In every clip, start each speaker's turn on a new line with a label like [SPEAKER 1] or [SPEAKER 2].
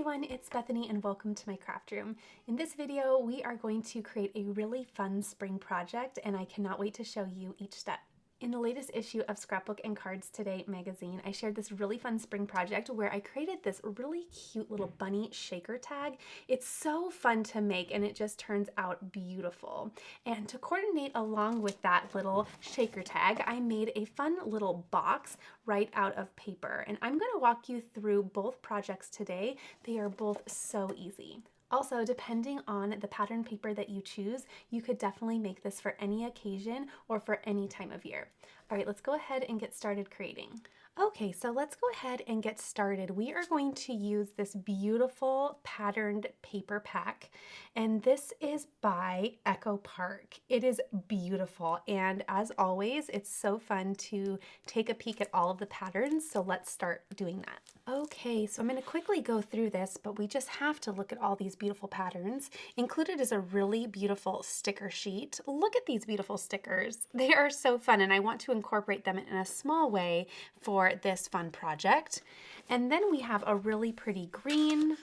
[SPEAKER 1] everyone, it's Bethany and welcome to my craft room. In this video, we are going to create a really fun spring project and I cannot wait to show you each step. In the latest issue of Scrapbook and Cards Today magazine, I shared this really fun spring project where I created this really cute little bunny shaker tag. It's so fun to make and it just turns out beautiful. And to coordinate along with that little shaker tag, I made a fun little box right out of paper. And I'm going to walk you through both projects today. They are both so easy. Also, depending on the pattern paper that you choose, you could definitely make this for any occasion or for any time of year. All right, let's go ahead and get started creating. Okay, so let's go ahead and get started. We are going to use this beautiful patterned paper pack, and this is by Echo Park. It is beautiful, and as always, it's so fun to take a peek at all of the patterns, so let's start doing that. Okay, so I'm going to quickly go through this, but we just have to look at all these beautiful patterns. Included is a really beautiful sticker sheet. Look at these beautiful stickers. They are so fun, and I want to incorporate them in a small way for this fun project. And then we have a really pretty green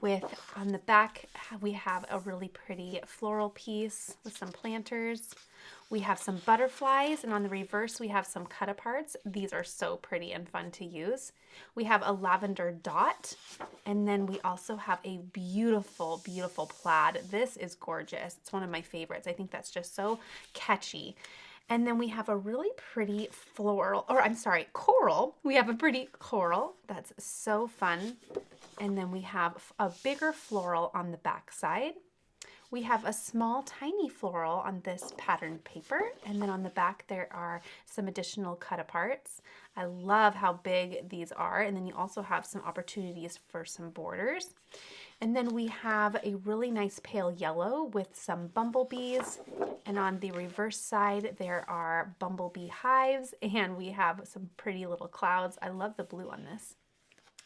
[SPEAKER 1] with, on the back, we have a really pretty floral piece with some planters. We have some butterflies, and on the reverse we have some cut-aparts. These are so pretty and fun to use. We have a lavender dot, and then we also have a beautiful, beautiful plaid. This is gorgeous. It's one of my favorites. I think that's just so catchy. And then we have a really pretty coral. We have a pretty coral. That's so fun. And then we have a bigger floral on the back side. We have a small, tiny floral on this patterned paper, and then on the back there are some additional cut-aparts. I love how big these are, and then you also have some opportunities for some borders. And then we have a really nice pale yellow with some bumblebees, and on the reverse side there are bumblebee hives, and we have some pretty little clouds. I love the blue on this.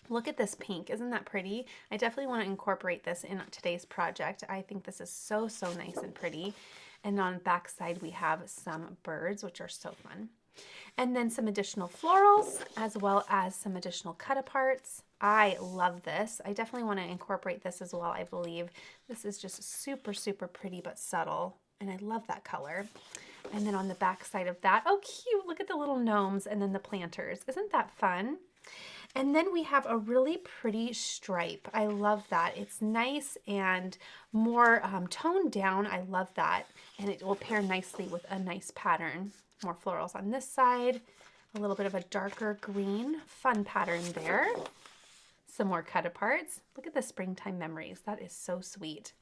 [SPEAKER 1] Look at this pink. Isn't that pretty? I definitely want to incorporate this in today's project. I think this is so, so nice and pretty. And on the back side, we have some birds, which are so fun. And then some additional florals, as well as some additional cut-aparts. I love this. I definitely want to incorporate this as well, I believe. This is just super, super pretty but subtle. And I love that color. And then on the back side of that, oh cute, look at the little gnomes and then the planters. Isn't that fun? And then we have a really pretty stripe. I love that. It's nice and more toned down. I love that. And it will pair nicely with a nice pattern. More florals on this side. A little bit of a darker green. Fun pattern there. Some more cut-aparts. Look at the springtime memories. That is so sweet.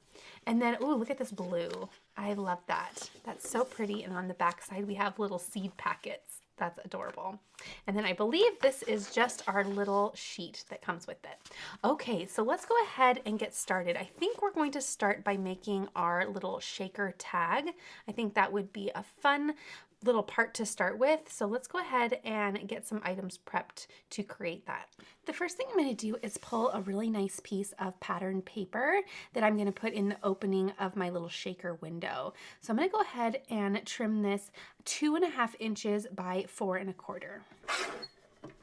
[SPEAKER 1] And then, ooh, look at this blue. I love that. That's so pretty. And on the back side, we have little seed packets. That's adorable. And then I believe this is just our little sheet that comes with it. Okay, so let's go ahead and get started. I think we're going to start by making our little shaker tag. I think that would be a fun little part to start with. So let's go ahead and get some items prepped to create that. The first thing I'm going to do is pull a really nice piece of patterned paper that I'm going to put in the opening of my little shaker window. So I'm going to go ahead and trim this 2.5 inches by 4 1/4.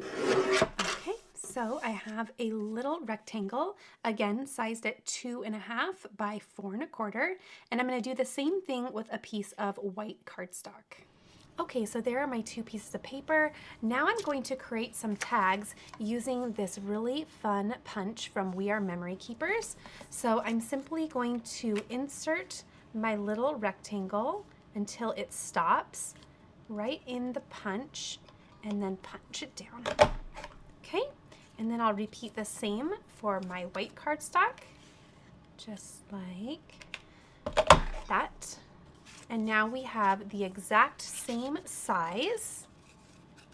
[SPEAKER 1] Okay, so I have a little rectangle, again sized at 2.5 by 4 1/4, and I'm going to do the same thing with a piece of white cardstock. Okay, so there are my two pieces of paper. Now I'm going to create some tags using this really fun punch from We Are Memory Keepers. So I'm simply going to insert my little rectangle until it stops right in the punch and then punch it down. Okay, and then I'll repeat the same for my white cardstock, just like that. And now we have the exact same size,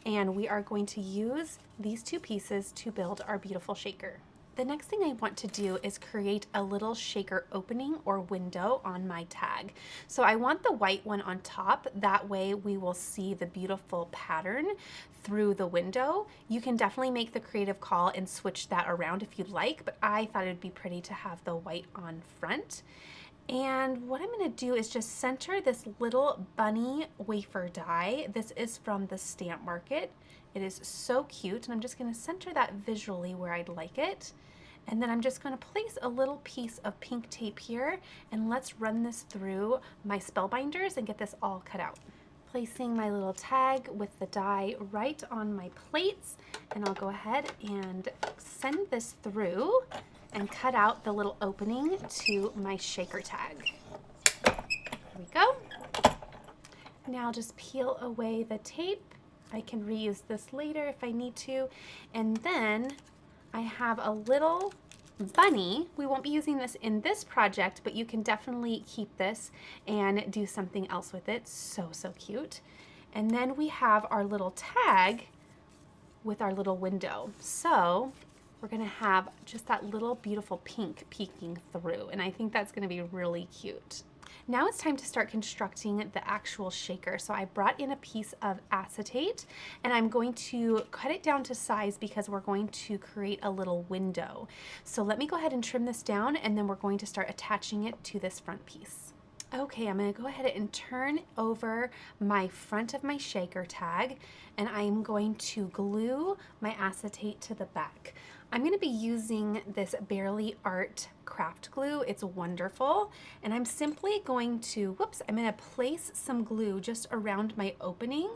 [SPEAKER 1] and we are going to use these two pieces to build our beautiful shaker. The next thing I want to do is create a little shaker opening or window on my tag. So I want the white one on top, that way we will see the beautiful pattern through the window. You can definitely make the creative call and switch that around if you'd like, but I thought it'd be pretty to have the white on front. And what I'm going to do is just center this little bunny wafer die. This is from the Stamp Market. It is so cute, and I'm just going to center that visually where I'd like it. And then I'm just going to place a little piece of pink tape here, and let's run this through my spellbinders and get this all cut out. Placing my little tag with the die right on my plates, and I'll go ahead and send this through and cut out the little opening to my shaker tag. There we go. Now just peel away the tape. I can reuse this later if I need to. And then I have a little bunny. We won't be using this in this project, but you can definitely keep this and do something else with it. So, so cute. And then we have our little tag with our little window. So we're gonna have just that little beautiful pink peeking through, and I think that's gonna be really cute. Now it's time to start constructing the actual shaker. So I brought in a piece of acetate, and I'm going to cut it down to size because we're going to create a little window. So let me go ahead and trim this down, and then we're going to start attaching it to this front piece. Okay, I'm going to go ahead and turn over my front of my shaker tag, and I'm going to glue my acetate to the back. I'm going to be using this Barely Art craft glue. It's wonderful. And I'm simply going to, I'm going to place some glue just around my opening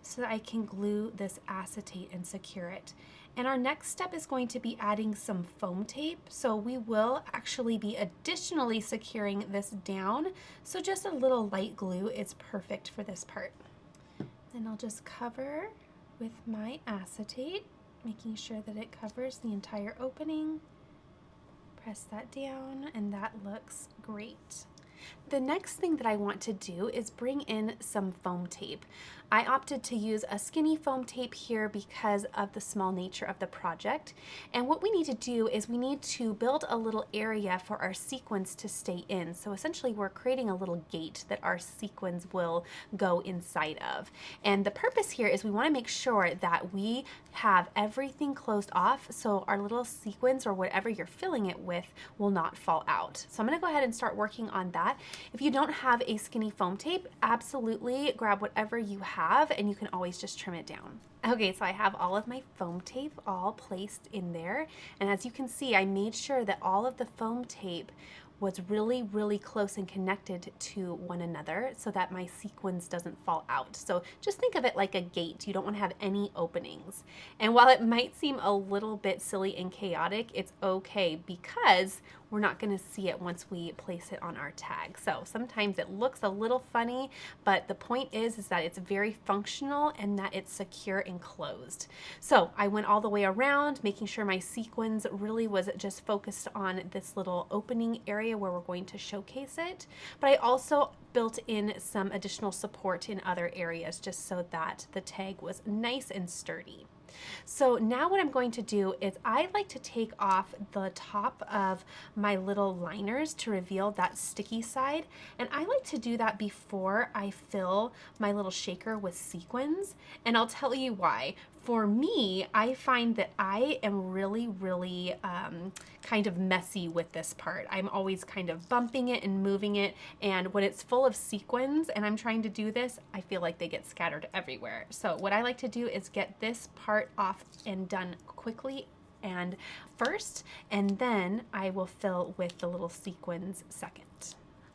[SPEAKER 1] so that I can glue this acetate and secure it. And our next step is going to be adding some foam tape. So we will actually be additionally securing this down. So just a little light glue is perfect for this part. Then I'll just cover with my acetate, making sure that it covers the entire opening. Press that down, and that looks great. The next thing that I want to do is bring in some foam tape. I opted to use a skinny foam tape here because of the small nature of the project. And what we need to do is we need to build a little area for our sequins to stay in. So essentially we're creating a little gate that our sequins will go inside of. And the purpose here is we want to make sure that we have everything closed off so our little sequins or whatever you're filling it with will not fall out. So I'm going to go ahead and start working on that. If you don't have a skinny foam tape, absolutely grab whatever you have, and you can always just trim it down. Okay, so I have all of my foam tape all placed in there, and as you can see, I made sure that all of the foam tape was really, really close and connected to one another so that my sequins doesn't fall out. So just think of it like a gate. You don't want to have any openings. And while it might seem a little bit silly and chaotic, it's okay because we're not going to see it once we place it on our tag. So sometimes it looks a little funny, but the point is that it's very functional and that it's secure and closed. So I went all the way around, making sure my sequins really was just focused on this little opening area where we're going to showcase it. But I also built in some additional support in other areas just so that the tag was nice and sturdy. So now what I'm going to do is I like to take off the top of my little liners to reveal that sticky side, and I like to do that before I fill my little shaker with sequins, and I'll tell you why. For me, I find that I am really kind of messy with this part. I'm always kind of bumping it and moving it, and when it's full of sequins and I'm trying to do this, I feel like they get scattered everywhere. So what I like to do is get this part off and done quickly and first, and then I will fill with the little sequins second.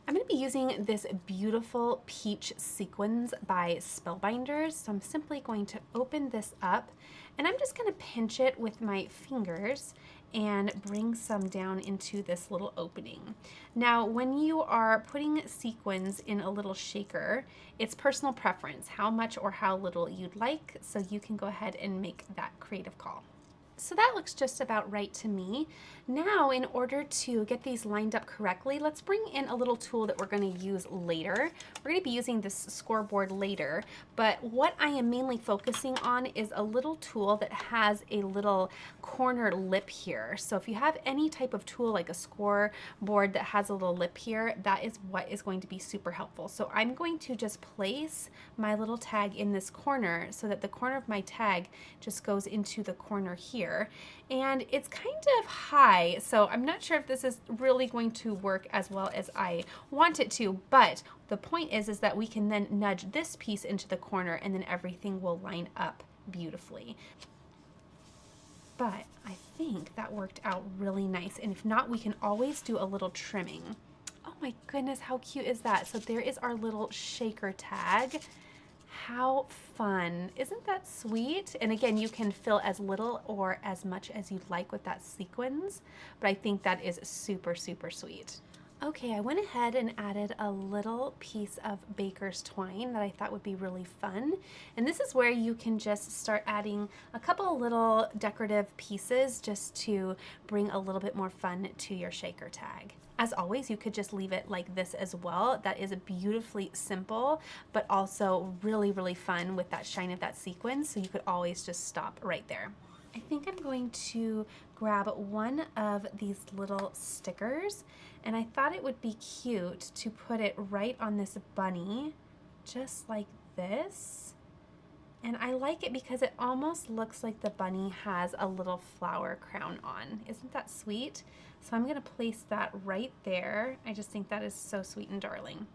[SPEAKER 1] I'm going to be using this beautiful peach sequins by Spellbinders. So I'm simply going to open this up, and I'm just going to pinch it with my fingers and bring some down into this little opening. Now, when you are putting sequins in a little shaker, it's personal preference, how much or how little you'd like, so you can go ahead and make that creative call. So that looks just about right to me. Now, in order to get these lined up correctly, let's bring in a little tool that we're going to use later. We're going to be using this scoreboard later, but what I am mainly focusing on is a little tool that has a little corner lip here. So if you have any type of tool like a scoreboard that has a little lip here, that is what is going to be super helpful. So I'm going to just place my little tag in this corner so that the corner of my tag just goes into the corner here. And it's kind of high, so I'm not sure if this is really going to work as well as I want it to, but the point is that we can then nudge this piece into the corner and then everything will line up beautifully. but I think that worked out really nice. And if not, we can always do a little trimming. Oh my goodness, how cute is that? So there is our little shaker tag. How fun. Isn't that sweet? And again, you can fill as little or as much as you'd like with that sequins, but I think that is super, super sweet. Okay, I went ahead and added a little piece of baker's twine that I thought would be really fun. And this is where you can just start adding a couple little decorative pieces just to bring a little bit more fun to your shaker tag. As always, you could just leave it like this as well. That is beautifully simple, but also really, really fun with that shine of that sequin. So you could always just stop right there. I think I'm going to grab one of these little stickers, and I thought it would be cute to put it right on this bunny, just like this. And I like it because it almost looks like the bunny has a little flower crown on. Isn't that sweet? So I'm gonna place that right there. I just think that is so sweet and darling.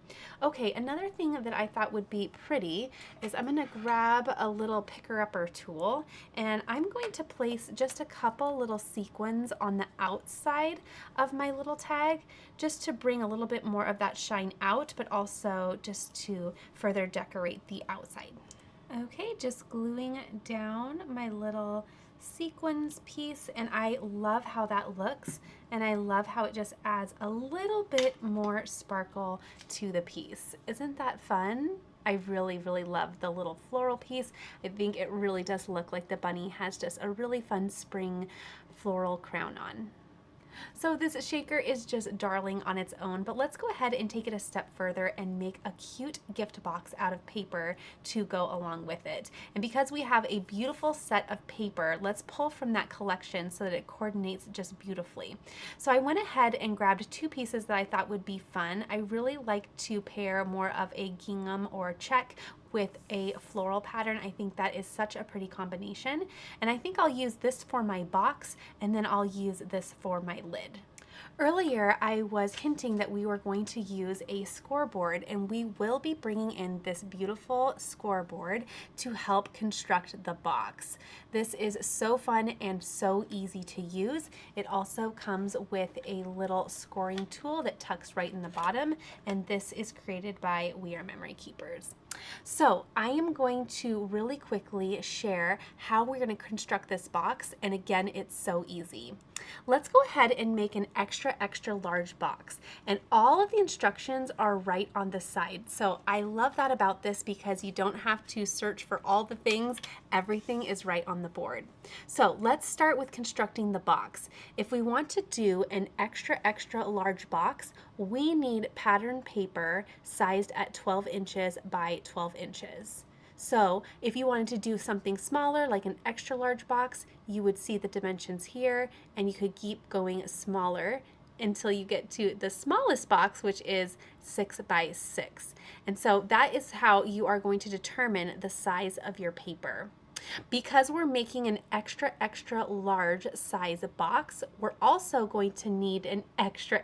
[SPEAKER 1] Okay, another thing that I thought would be pretty is I'm gonna grab a little picker-upper tool, and I'm going to place just a couple little sequins on the outside of my little tag, just to bring a little bit more of that shine out, but also just to further decorate the outside. Okay, just gluing down my little sequins piece, and I love how that looks, and I love how it just adds a little bit more sparkle to the piece. Isn't that fun? I really, really love the little floral piece. I think it really does look like the bunny has just a really fun spring floral crown on. So this shaker is just darling on its own, but let's go ahead and take it a step further and make a cute gift box out of paper to go along with it. And because we have a beautiful set of paper, let's pull from that collection so that it coordinates just beautifully. So I went ahead and grabbed two pieces that I thought would be fun. I really like to pair more of a gingham or check with a floral pattern. I think that is such a pretty combination. And I think I'll use this for my box, and then I'll use this for my lid. Earlier, I was hinting that we were going to use a scoreboard, and we will be bringing in this beautiful scoreboard to help construct the box. This is so fun and so easy to use. It also comes with a little scoring tool that tucks right in the bottom, and this is created by We Are Memory Keepers. So I am going to really quickly share how we're going to construct this box, and again, it's so easy. Let's go ahead and make an extra large box, and all of the instructions are right on the side. So I love that about this because you don't have to search for all the things. Everything is right on the board. So let's start with constructing the box. If we want to do an extra large box, we need pattern paper sized at 12 inches by 12 inches. So if you wanted to do something smaller, like an extra large box, you would see the dimensions here, and you could keep going smaller until you get to the smallest box, which is 6 by 6. And so that is how you are going to determine the size of your paper. Because we're making an extra large size box, we're also going to need an extra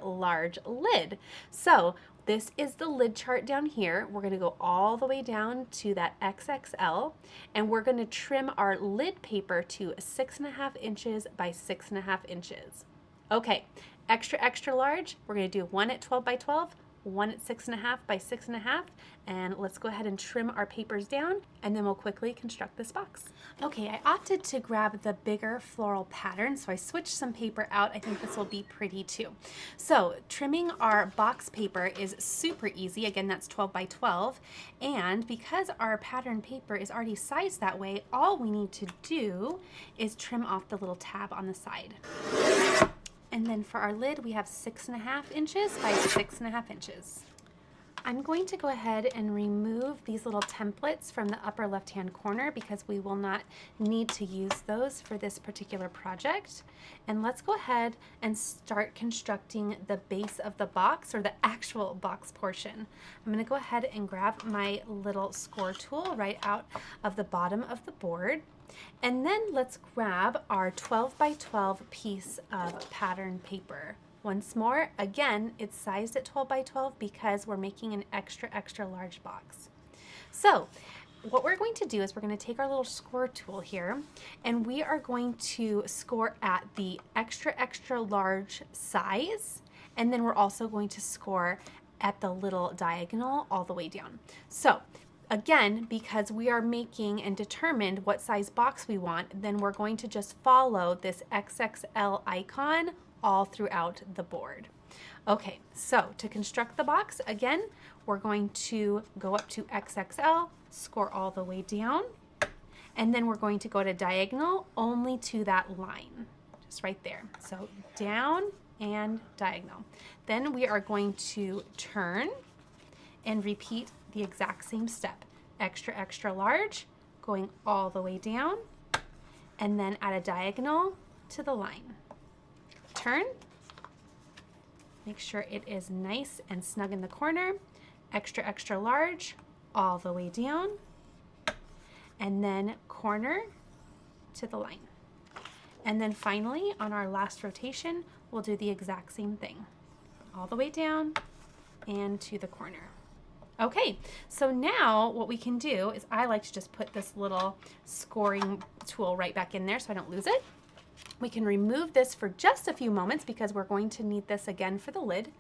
[SPEAKER 1] large lid. So this is the lid chart down here. We're going to go all the way down to that XXL, and we're going to trim our lid paper to 6.5 inches by 6.5 inches. Okay, extra large, we're going to do one at 12 by 12, one at 6.5 by 6.5, and let's go ahead and trim our papers down, and then we'll quickly construct this box. Okay, I opted to grab the bigger floral pattern, so I switched some paper out. I think this will be pretty too. So trimming our box paper is super easy. Again, that's 12 by 12, and because our pattern paper is already sized that way, all we need to do is trim off the little tab on the side. And then for our lid, we have 6.5 inches by 6.5 inches. I'm going to go ahead and remove these little templates from the upper left-hand corner because we will not need to use those for this particular project. And let's go ahead and start constructing the base of the box, or the actual box portion. I'm going to go ahead and grab my little score tool right out of the bottom of the board. And then let's grab our 12 by 12 piece of pattern paper. Once more, again, it's sized at 12 by 12 because we're making an extra large box. So what we're going to do is we're going to take our little score tool here, and we are going to score at the extra, extra large size, and then we're also going to score at the little diagonal all the way down. So again, because we are making and determined what size box we want, then we're going to just follow this XXL icon all throughout the board. Okay, so to construct the box, again, we're going to go up to XXL, score all the way down, and then we're going to go to diagonal only to that line, just right there. So down and diagonal. Then we are going to turn and repeat the exact same step. Extra, extra large, going all the way down, and then at a diagonal to the line. Turn, make sure it is nice and snug in the corner. Extra, extra large, all the way down, and then corner to the line. And then finally, on our last rotation, we'll do the exact same thing. All the way down and to the corner. Okay, so now what we can do is I like to just put this little scoring tool right back in there so I don't lose it. We can remove this for just a few moments because we're going to need this again for the lid.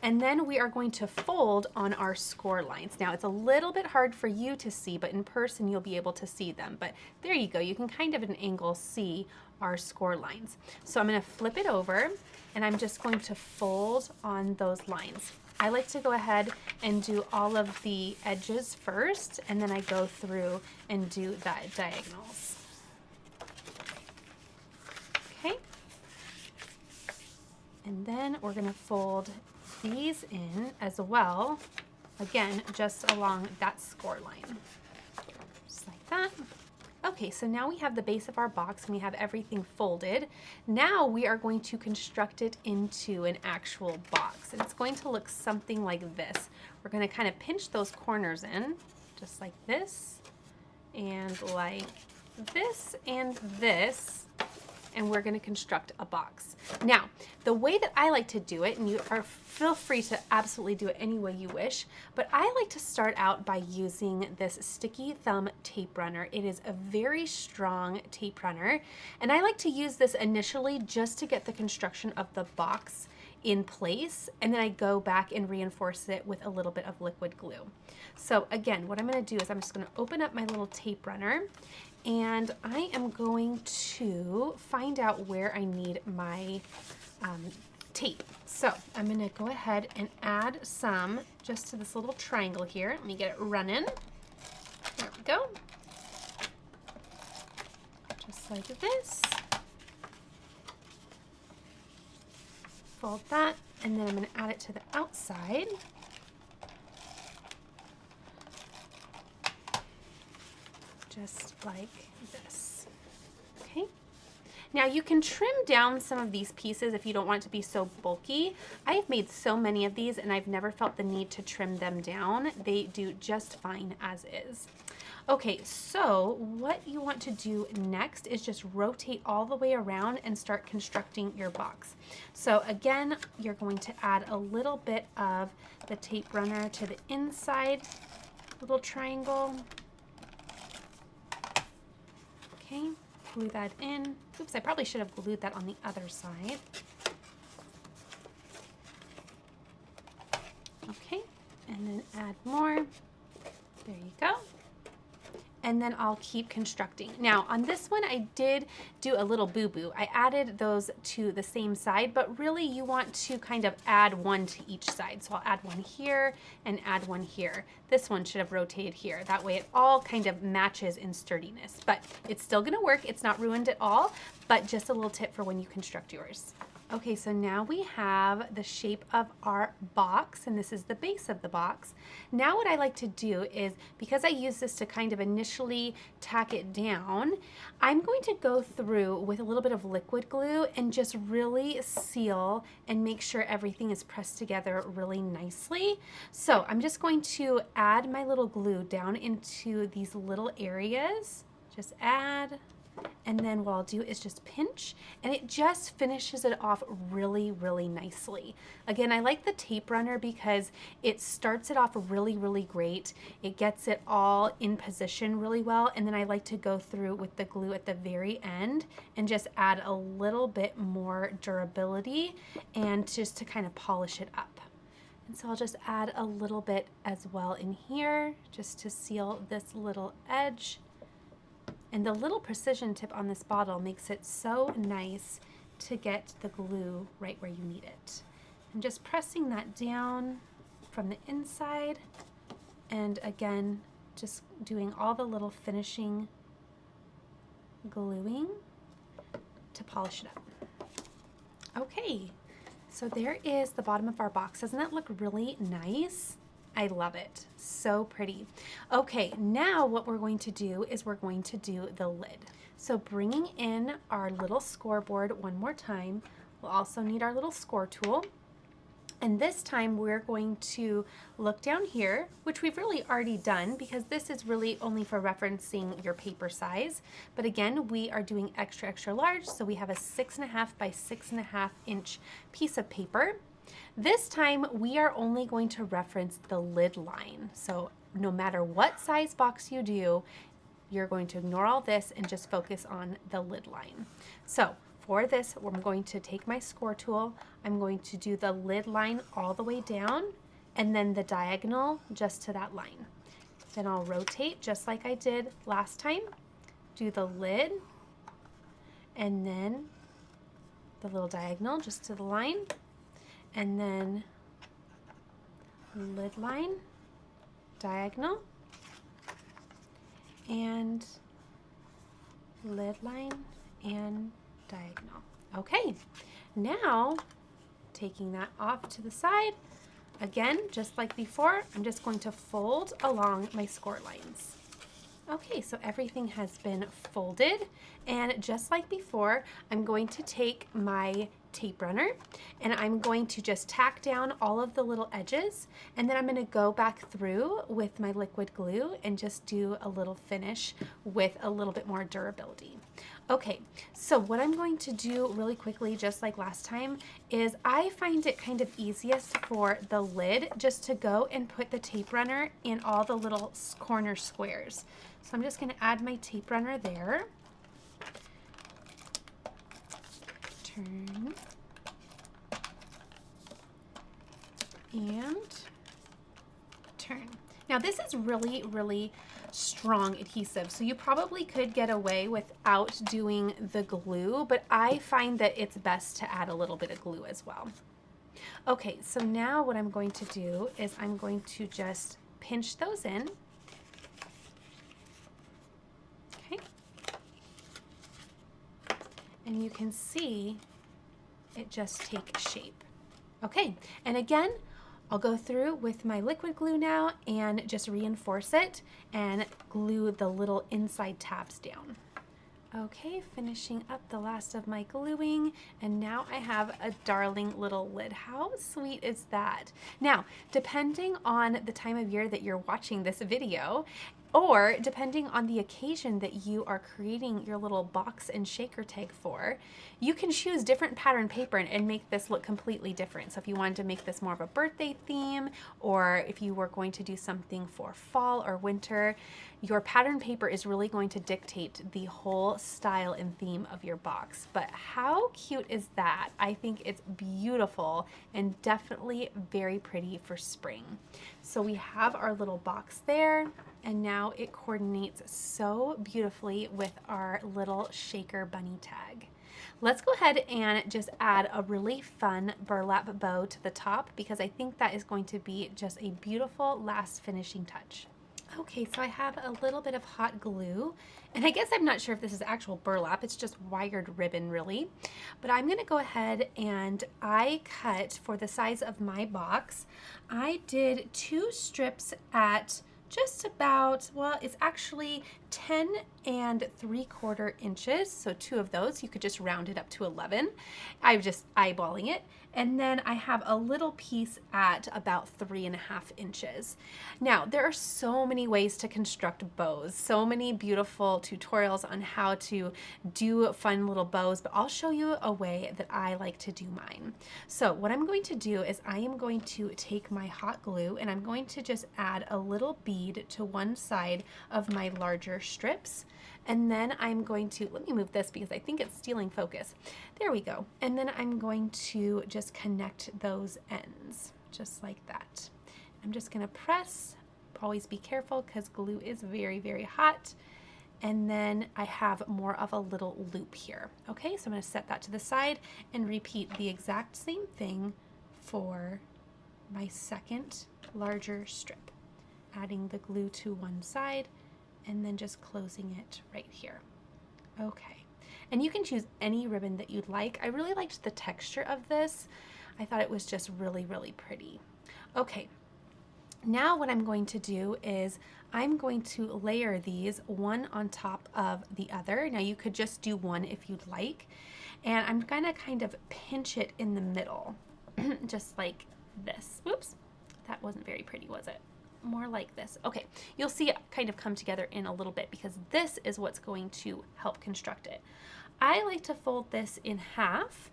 [SPEAKER 1] And then we are going to fold on our score lines. Now it's a little bit hard for you to see, but in person you'll be able to see them. But there you go, you can kind of at an angle see our score lines. So I'm going to flip it over and I'm just going to fold on those lines. I like to go ahead and do all of the edges first, and then I go through and do the diagonals. Okay. And then we're going to fold these in as well, again, just along that score line, just like that. Okay, so now we have the base of our box and we have everything folded. Now we are going to construct it into an actual box, and it's going to look something like this. We're going to kind of pinch those corners in, just like this, and like this, and this, and we're going to construct a box. Now, the way that I like to do it, and you are feel free to absolutely do it any way you wish, but I like to start out by using this sticky thumb tape runner. It is a very strong tape runner, and I like to use this initially just to get the construction of the box in place, and then I go back and reinforce it with a little bit of liquid glue. So again, what I'm going to do is I'm just going to open up my little tape runner, and I am going to find out where I need my tape. So I'm going to go ahead and add some just to this little triangle here. Let me get it running. There we go. Just like this. Fold that, and then I'm going to add it to the outside. Just like this. Okay. Now you can trim down some of these pieces if you don't want it to be so bulky. I have made so many of these and I've never felt the need to trim them down. They do just fine as is. Okay, so what you want to do next is just rotate all the way around and start constructing your box. So again, you're going to add a little bit of the tape runner to the inside little triangle. Okay, glue that in. Oops, I probably should have glued that on the other side. Okay, and then add more. There you go. And then I'll keep constructing. Now on this one, I did do a little boo-boo. I added those to the same side, but really you want to kind of add one to each side. So I'll add one here and add one here. This one should have rotated here. That way it all kind of matches in sturdiness, but it's still gonna work. It's not ruined at all, but just a little tip for when you construct yours. Okay, so now we have the shape of our box, and this is the base of the box. Now what I like to do is, because I use this to kind of initially tack it down, I'm going to go through with a little bit of liquid glue and just really seal and make sure everything is pressed together really nicely. So I'm just going to add my little glue down into these little areas. Just add And then what I'll do is just pinch, and it just finishes it off really, really nicely. Again, I like the tape runner because it starts it off really, really great. It gets it all in position really well. And then I like to go through with the glue at the very end and just add a little bit more durability and just to kind of polish it up. And so I'll just add a little bit as well in here just to seal this little edge. And the little precision tip on this bottle makes it so nice to get the glue right where you need it. I'm just pressing that down from the inside, and again, just doing all the little finishing gluing to polish it up. Okay, so there is the bottom of our box. Doesn't that look really nice? I love it. So pretty. Okay, now what we're going to do is we're going to do the lid. So bringing in our little scoreboard one more time, we'll also need our little score tool. And this time we're going to look down here, which we've really already done because this is really only for referencing your paper size. But again, we are doing extra, extra large. So we have a 6.5 by 6.5 inch piece of paper. This time we are only going to reference the lid line. So no matter what size box you do, you're going to ignore all this and just focus on the lid line. So for this, I'm going to take my score tool. I'm going to do the lid line all the way down and then the diagonal just to that line. Then I'll rotate just like I did last time. Do the lid and then the little diagonal just to the line. And then lid line, diagonal, and lid line and diagonal. Okay, now taking that off to the side, again, just like before, I'm just going to fold along my score lines. Okay, so everything has been folded, and just like before, I'm going to take my tape runner and I'm going to just tack down all of the little edges, and then I'm going to go back through with my liquid glue and just do a little finish with a little bit more durability. Okay, so what I'm going to do really quickly, just like last time, is I find it kind of easiest for the lid just to go and put the tape runner in all the little corner squares. So I'm just going to add my tape runner there. Turn. And turn. Now this is really, really strong adhesive, so you probably could get away without doing the glue, but I find that it's best to add a little bit of glue as well. Okay, so now what I'm going to do is I'm going to just pinch those in. Okay. And you can see it just take shape. Okay, and again, I'll go through with my liquid glue now and just reinforce it and glue the little inside tabs down. Okay, finishing up the last of my gluing, and now I have a darling little lid. How sweet is that? Now, depending on the time of year that you're watching this video, or depending on the occasion that you are creating your little box and shaker tag for, you can choose different pattern paper and make this look completely different. So if you wanted to make this more of a birthday theme, or if you were going to do something for fall or winter, your pattern paper is really going to dictate the whole style and theme of your box. But how cute is that? I think it's beautiful and definitely very pretty for spring. So we have our little box there, and now it coordinates so beautifully with our little shaker bunny tag. Let's go ahead and just add a really fun burlap bow to the top, because I think that is going to be just a beautiful last finishing touch. Okay, so I have a little bit of hot glue, and I guess I'm not sure if this is actual burlap, it's just wired ribbon really, but I'm gonna go ahead and I cut for the size of my box. I did 2 strips at just about, well, it's actually 10 3/4 inches. So 2 of those, you could just round it up to 11. I'm just eyeballing it. And then I have a little piece at about 3.5 inches. Now, there are so many ways to construct bows, so many beautiful tutorials on how to do fun little bows, but I'll show you a way that I like to do mine. So what I'm going to do is I am going to take my hot glue and I'm going to just add a little bead to one side of my larger strips. And then I'm going to, let me move this because I think it's stealing focus. There we go. And then I'm going to just connect those ends, just like that. I'm just gonna press, always be careful because glue is very, very hot. And then I have more of a little loop here. Okay, so I'm gonna set that to the side and repeat the exact same thing for my second larger strip. Adding the glue to one side and then just closing it right here. Okay, and you can choose any ribbon that you'd like. I really liked the texture of this. I thought it was just really, really pretty. Okay, now what I'm going to do is I'm going to layer these one on top of the other. Now you could just do one if you'd like. And I'm gonna kind of pinch it in the middle, just like this. Oops, that wasn't very pretty, was it? More like this. Okay, you'll see it kind of come together in a little bit because this is what's going to help construct it. I like to fold this in half.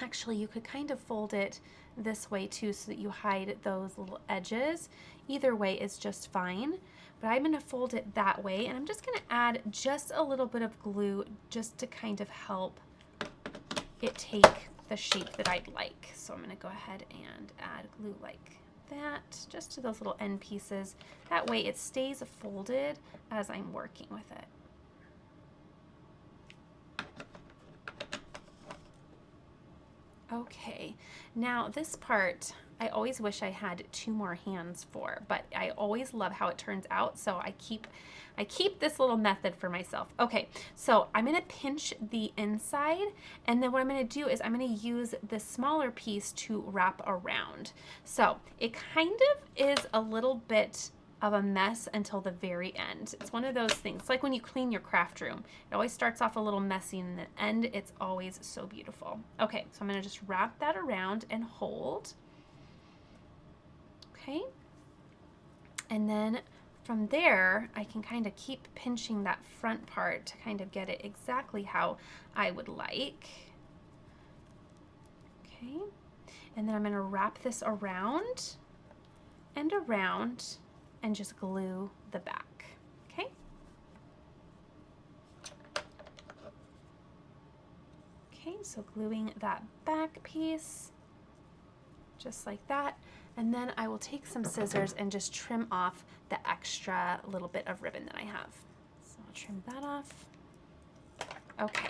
[SPEAKER 1] Actually, you could kind of fold it this way too so that you hide those little edges. Either way is just fine, but I'm going to fold it that way and I'm just going to add just a little bit of glue just to kind of help it take the shape that I'd like. So I'm going to go ahead and add glue like that just to those little end pieces. That way it stays folded as I'm working with it. Okay, now this part I always wish I had 2 more hands for, but I always love how it turns out, so I keep this little method for myself. Okay, so I'm gonna pinch the inside, and then what I'm gonna do is I'm gonna use this smaller piece to wrap around. So it kind of is a little bit of a mess until the very end. It's one of those things, it's like when you clean your craft room. It always starts off a little messy and in the end it's always so beautiful. Okay, so I'm gonna just wrap that around and hold. Okay, and then from there I can kind of keep pinching that front part to kind of get it exactly how I would like. Okay, and then I'm gonna wrap this around and around and just glue the back, okay? Okay, so gluing that back piece, just like that. And then I will take some scissors and just trim off the extra little bit of ribbon that I have. So I'll trim that off. Okay,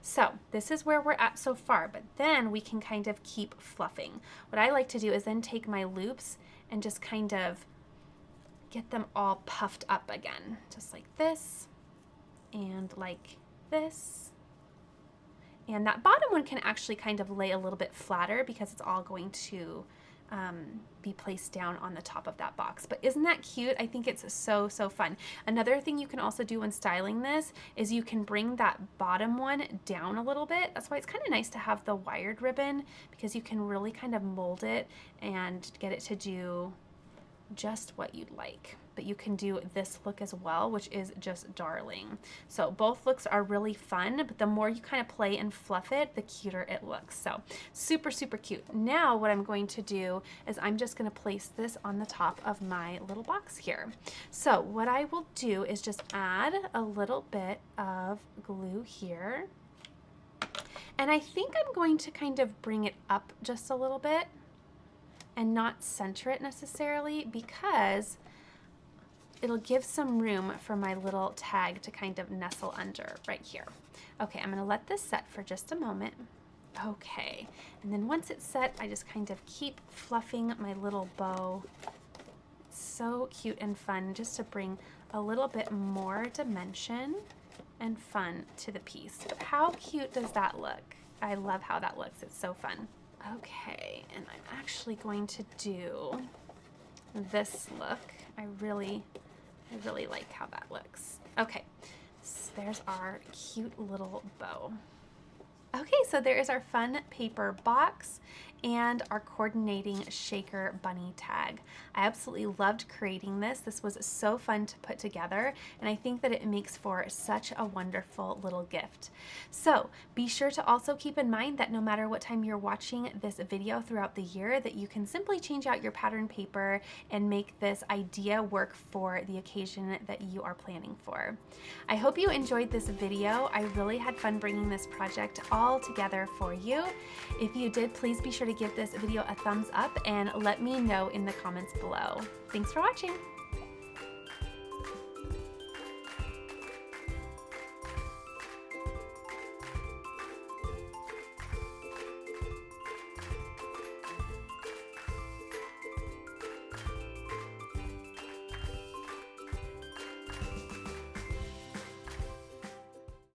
[SPEAKER 1] so this is where we're at so far, but then we can kind of keep fluffing. What I like to do is then take my loops and just kind of get them all puffed up again, just like this and like this. And that bottom one can actually kind of lay a little bit flatter because it's all going to be placed down on the top of that box. But isn't that cute? I think it's so, so fun. Another thing you can also do when styling this is you can bring that bottom one down a little bit. That's why it's kind of nice to have the wired ribbon because you can really kind of mold it and get it to do just what you'd like. But you can do this look as well, which is just darling. So both looks are really fun, but the more you kind of play and fluff it, the cuter it looks. So super, super cute. Now what I'm going to do is I'm just going to place this on the top of my little box here. So what I will do is just add a little bit of glue here. And I think I'm going to kind of bring it up just a little bit and not center it necessarily because it'll give some room for my little tag to kind of nestle under right here. Okay, I'm gonna let this set for just a moment. Okay, and then once it's set, I just kind of keep fluffing my little bow. It's so cute and fun just to bring a little bit more dimension and fun to the piece. But how cute does that look? I love how that looks, it's so fun. Okay, and I'm actually going to do this look. I really like how that looks. Okay, so there's our cute little bow. Okay, so there is our fun paper box and our coordinating shaker bunny tag. I absolutely loved creating this. This was so fun to put together, and I think that it makes for such a wonderful little gift. So be sure to also keep in mind that no matter what time you're watching this video throughout the year, that you can simply change out your pattern paper and make this idea work for the occasion that you are planning for. I hope you enjoyed this video. I really had fun bringing this project all together for you. If you did, please be sure to give this video a thumbs up and let me know in the comments below. Thanks for watching.